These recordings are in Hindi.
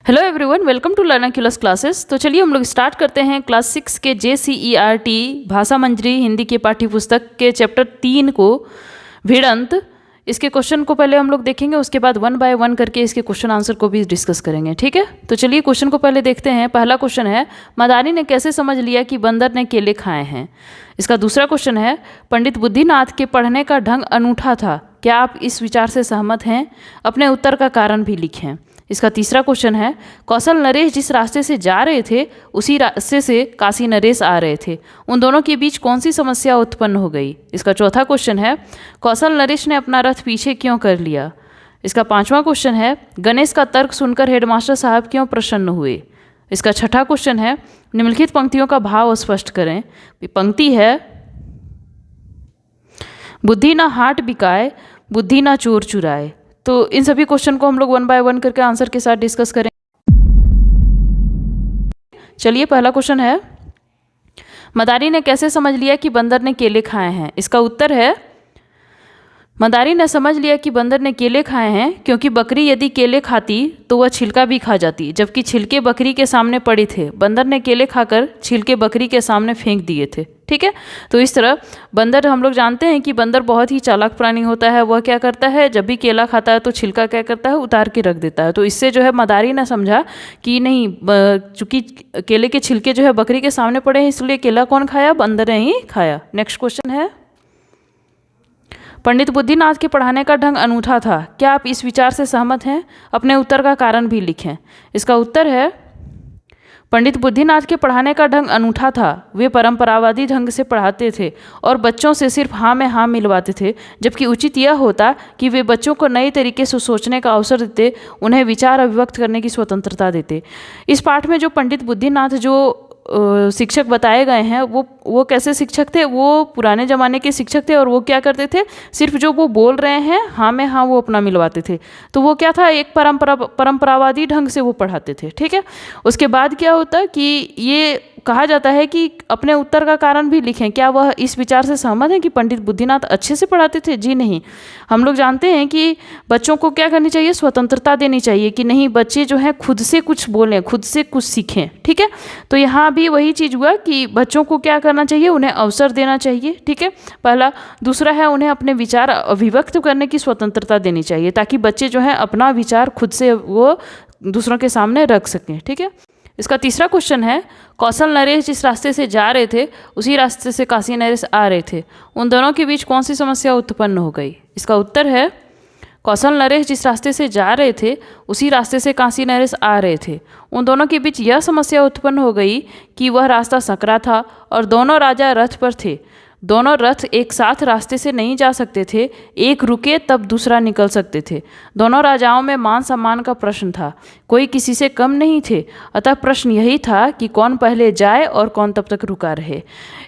Hello everyone, welcome to Learnculus classes. तो चलिए हम लोग स्टार्ट करते हैं क्लास 6 के JCERT भाषा मंजरी हिंदी के पाठ्य पुस्तक के चैप्टर 3 को भिड़ंत। इसके क्वेश्चन को पहले हम लोग देखेंगे, उसके बाद 1 बाय 1 करके इसके क्वेश्चन आंसर को भी डिस्कस करेंगे। ठीक है, तो चलिए क्वेश्चन को पहले देखते हैं। पहला क्वेश्चन है, मदारी ने कैसे समझ लिया कि बंदर ने केले खाए हैं। इसका दूसरा क्वेश्चन है, पंडित बुद्धिनाथ के पढ़ने का ढंग अनूठा था, क्या आप इस विचार से सहमत हैं? अपने उत्तर का कारण भी लिखें। इसका तीसरा क्वेश्चन है, कौशल नरेश जिस रास्ते से जा रहे थे उसी रास्ते से काशी नरेश आ रहे थे, उन दोनों के बीच कौन सी समस्या उत्पन्न हो गई। इसका चौथा क्वेश्चन है, कौशल नरेश ने अपना रथ पीछे क्यों कर लिया। इसका पांचवा क्वेश्चन है, गणेश का तर्क सुनकर हेडमास्टर साहब क्यों प्रसन्न हुए। इसका छठा क्वेश्चन है, निम्नलिखित पंक्तियों का भाव स्पष्ट करें। पंक्ति है, बुद्धि ना हाट बिकाए, बुद्धि ना चोर चुराए। तो इन सभी क्वेश्चन को हम लोग 1 बाय 1 करके आंसर के साथ डिस्कस करें। चलिए, पहला क्वेश्चन है, मदारी ने कैसे समझ लिया कि बंदर ने केले खाए हैं। इसका उत्तर है, मदारी ने समझ लिया कि बंदर ने केले खाए हैं क्योंकि बकरी यदि केले खाती तो वह छिलका भी खा जाती, जबकि छिलके बकरी के सामने पड़े थे। बंदर ने केले खाकर छिलके बकरी के सामने फेंक दिए थे। ठीक है, तो इस तरह बंदर, हम लोग जानते हैं कि बंदर बहुत ही चालाक प्राणी होता है। वह क्या करता है, जब भी केला खाता है तो छिलका क्या करता है, उतार के रख देता है। तो इससे जो है मदारी ने समझा कि नहीं, चूंकि केले के छिलके जो है बकरी के सामने पड़े हैं, इसलिए केला कौन खाया, बंदर ने ही खाया। नेक्स्ट क्वेश्चन है, पंडित बुद्धिनाथ के पढ़ाने का ढंग अनूठा था, क्या आप इस विचार से सहमत हैं? अपने उत्तर का कारण भी लिखें। इसका उत्तर है, पंडित बुद्धिनाथ के पढ़ाने का ढंग अनूठा था। वे परंपरावादी ढंग से पढ़ाते थे और बच्चों से सिर्फ हाँ में हाँ मिलवाते थे, जबकि उचित यह होता कि वे बच्चों को नए तरीके से सोचने का अवसर देते, उन्हें विचार अभिव्यक्त करने की स्वतंत्रता देते। इस पाठ में जो पंडित बुद्धिनाथ जो शिक्षक बताए गए हैं, वो कैसे शिक्षक थे, वो पुराने ज़माने के शिक्षक थे। और वो क्या करते थे, सिर्फ जो वो बोल रहे हैं हाँ में हाँ वो अपना मिलवाते थे। तो वो क्या था, एक परंपरावादी ढंग से वो पढ़ाते थे। ठीक है, उसके बाद क्या होता कि ये कहा जाता है कि अपने उत्तर का कारण भी लिखें। क्या वह इस विचार से सहमत है कि पंडित बुद्धिनाथ अच्छे से पढ़ाते थे? जी नहीं। हम लोग जानते हैं कि बच्चों को क्या करनी चाहिए, स्वतंत्रता देनी चाहिए कि नहीं, बच्चे जो हैं खुद से कुछ बोलें, खुद से कुछ सीखें। ठीक है, तो यहाँ भी वही चीज़ हुआ कि बच्चों को क्या करना चाहिए, उन्हें अवसर देना चाहिए। ठीक है, पहला। दूसरा है, उन्हें अपने विचार अभिव्यक्त करने की स्वतंत्रता देनी चाहिए, ताकि बच्चे जो हैं अपना विचार खुद से वो दूसरों के सामने रख सकें। ठीक है, इसका तीसरा क्वेश्चन है, कौशल नरेश जिस रास्ते से जा रहे थे उसी रास्ते से काशी नरेश आ रहे थे, उन दोनों के बीच कौन सी समस्या उत्पन्न हो गई। इसका उत्तर है, कौशल नरेश जिस रास्ते से जा रहे थे उसी रास्ते से काशी नरेश आ रहे थे, उन दोनों के बीच यह समस्या उत्पन्न हो गई कि वह रास्ता सकरा था और दोनों राजा रथ पर थे। दोनों रथ एक साथ रास्ते से नहीं जा सकते थे, एक रुके तब दूसरा निकल सकते थे। दोनों राजाओं में मान सम्मान का प्रश्न था, कोई किसी से कम नहीं थे। अतः प्रश्न यही था कि कौन पहले जाए और कौन तब तक रुका रहे।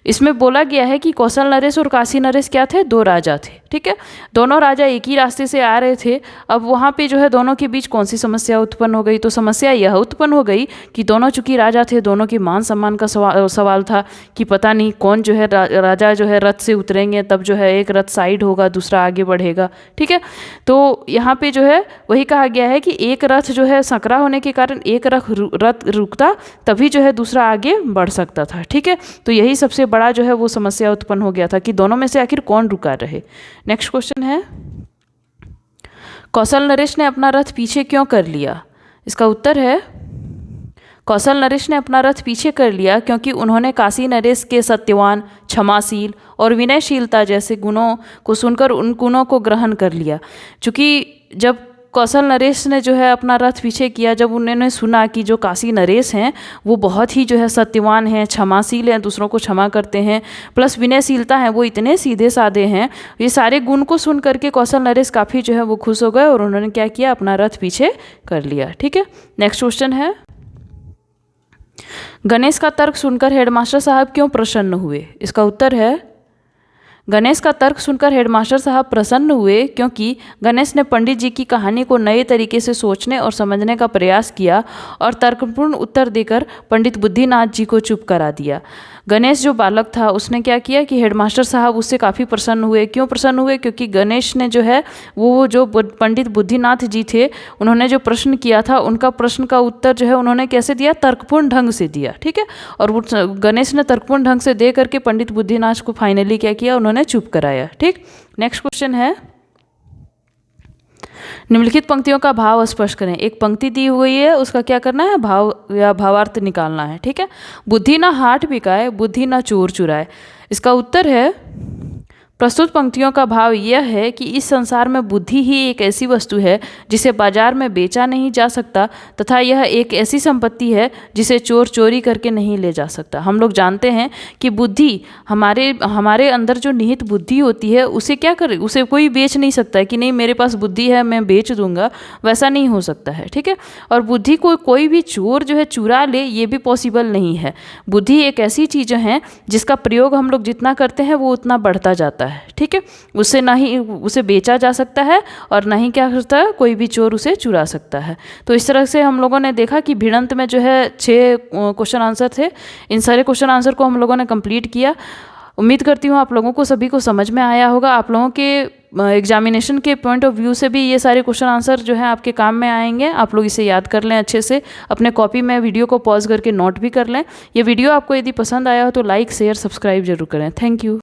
इसमें बोला गया है कि कौशल नरेश और काशी नरेश क्या थे, दो राजा थे। ठीक है, दोनों राजा एक ही रास्ते से आ रहे थे। अब वहाँ पे जो है दोनों के बीच कौन सी समस्या उत्पन्न हो गई, तो समस्या यह उत्पन्न हो गई कि दोनों चूंकि राजा थे, दोनों के मान सम्मान का सवाल था कि पता नहीं कौन जो है राजा जो है रथ से उतरेंगे, तब जो है एक रथ साइड होगा, दूसरा आगे बढ़ेगा। ठीक है, तो यहाँ पे जो है वही कहा गया है कि एक रथ जो है सकरा होने के कारण एक रथ रुकता, तभी जो है दूसरा आगे बढ़ सकता था। ठीक है, तो यही सबसे बड़ा जो है वो समस्या उत्पन्न हो गया था कि दोनों में से आखिर कौन रुका रहे। नेक्स्ट क्वेश्चन है, कौशल नरेश ने अपना रथ पीछे क्यों कर लिया। इसका उत्तर है, कौशल नरेश ने अपना रथ पीछे कर लिया क्योंकि उन्होंने काशी नरेश के सत्यवान, क्षमाशील और विनयशीलता जैसे गुणों को सुनकर उन गुणों को ग्रहण कर लिया। चूँकि जब कौशल नरेश ने जो है अपना रथ पीछे किया, जब उन्होंने सुना कि जो काशी नरेश हैं वो बहुत ही जो है सत्यवान हैं, क्षमाशील हैं, दूसरों को क्षमा करते हैं, प्लस विनयशीलता है, वो इतने सीधे साधे हैं, ये सारे गुण को सुन करके कौशल नरेश काफ़ी जो है वो खुश हो गए और उन्होंने क्या किया, अपना रथ पीछे कर लिया। ठीक है, नेक्स्ट क्वेश्चन है, गणेश का तर्क सुनकर हेडमास्टर साहब क्यों प्रसन्न हुए। इसका उत्तर है, गणेश का तर्क सुनकर हेडमास्टर साहब प्रसन्न हुए, क्योंकि गणेश ने पंडित जी की कहानी को नए तरीके से सोचने और समझने का प्रयास किया और तर्कपूर्ण उत्तर देकर पंडित बुद्धिनाथ जी को चुप करा दिया। गणेश जो बालक था उसने क्या किया कि हेडमास्टर साहब उससे काफ़ी प्रसन्न हुए। क्यों प्रसन्न हुए? क्योंकि गणेश ने जो है वो जो पंडित बुद्धिनाथ जी थे उन्होंने जो प्रश्न किया था उनका प्रश्न का उत्तर जो है उन्होंने कैसे दिया? तर्कपूर्ण ढंग से दिया। ठीक है, और वो गणेश ने तर्कपूर्ण ढंग से दे करके पंडित बुद्धिनाथ को फाइनली क्या किया? उन्होंने चुप कराया। ठीक, नेक्स्ट क्वेश्चन है, निम्नलिखित पंक्तियों का भाव स्पष्ट करें। एक पंक्ति दी हुई है, उसका क्या करना है? भाव या भावार्थ निकालना है। ठीक है, बुद्धि ना हाट बिकाए, बुद्धि ना चोर चुराए। इसका उत्तर है, प्रस्तुत पंक्तियों का भाव यह है कि इस संसार में बुद्धि ही एक ऐसी वस्तु है जिसे बाजार में बेचा नहीं जा सकता, तथा यह एक ऐसी संपत्ति है जिसे चोर चोरी करके नहीं ले जा सकता। हम लोग जानते हैं कि बुद्धि हमारे अंदर जो निहित बुद्धि होती है उसे क्या करे? उसे कोई बेच नहीं सकता है कि नहीं मेरे पास बुद्धि है मैं बेच दूंगा, वैसा नहीं हो सकता है। ठीक है, और बुद्धि को कोई भी चोर जो है चुरा ले, ये भी पॉसिबल नहीं है। बुद्धि एक ऐसी चीज़ है जिसका प्रयोग हम लोग जितना करते हैं वो उतना बढ़ता जाता है। ठीक है, उससे ना ही उसे बेचा जा सकता है और ना ही क्या करता है कोई भी चोर उसे चुरा सकता है। तो इस तरह से हम लोगों ने देखा कि भिड़ंत में जो है 6 क्वेश्चन आंसर थे। इन सारे क्वेश्चन आंसर को हम लोगों ने कंप्लीट किया। उम्मीद करती हूँ आप लोगों को सभी को समझ में आया होगा। आप लोगों के एग्जामिनेशन के पॉइंट ऑफ व्यू से भी ये सारे क्वेश्चन आंसर जो है आपके काम में आएंगे। आप लोग इसे याद कर लें अच्छे से, अपने कॉपी में वीडियो को पॉज करके नोट भी कर लें। ये वीडियो आपको यदि पसंद आया हो तो लाइक शेयर सब्सक्राइब जरूर करें। Thank you.